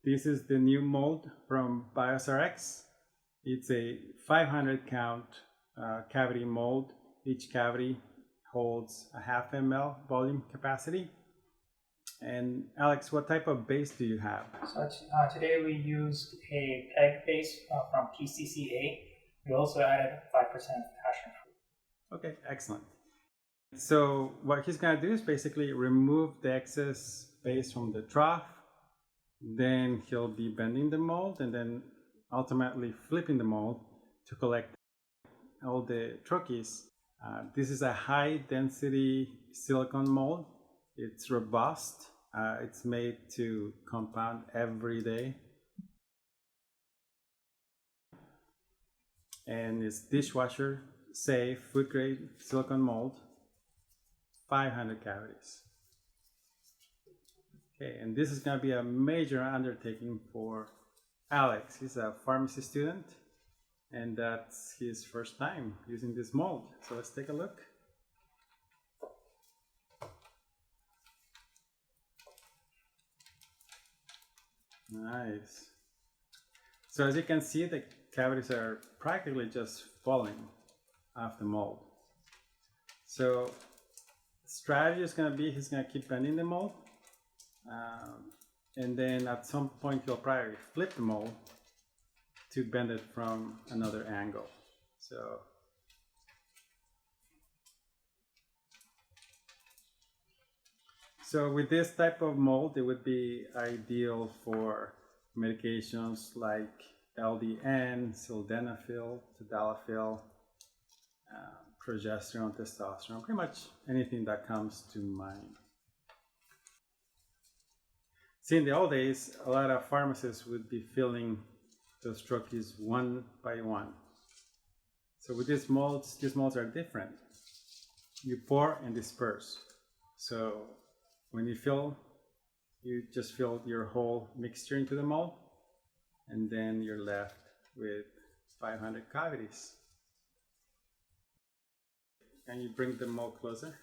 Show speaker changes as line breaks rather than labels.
This is the new mold from BiosRx. It's a 500 count cavity mold. Each cavity holds a half ml volume capacity. And Alex, what type of base do you have?
So today we used a peg base from PCCA. We also added 5% passion fruit.
Okay, excellent. So what he's going to do is basically remove the excess base from the trough. Then he'll be bending the mold and then ultimately flipping the mold to collect all the troches. This is a high density silicone mold. It's robust. It's made to compound every day. And it's dishwasher safe, food grade silicone mold, 500 cavities. Okay, and this is going to be a major undertaking for Alex. He's a pharmacy student, and that's his first time using this mold. So let's take a look. Nice. So as you can see, the cavities are practically just falling off the mold. So the strategy is going to be he's going to keep bending the mold, and then at some point he'll probably flip the mold to bend it from another angle. So with this type of mold, it would be ideal for medications like LDN, sildenafil, tadalafil, progesterone, testosterone, pretty much anything that comes to mind. See, in the old days, a lot of pharmacists would be filling those troches one by one. So with these molds are different. You pour and disperse. So when you fill, you just fill your whole mixture into the mold, and then you're left with 500 cavities. Can you bring the mold closer?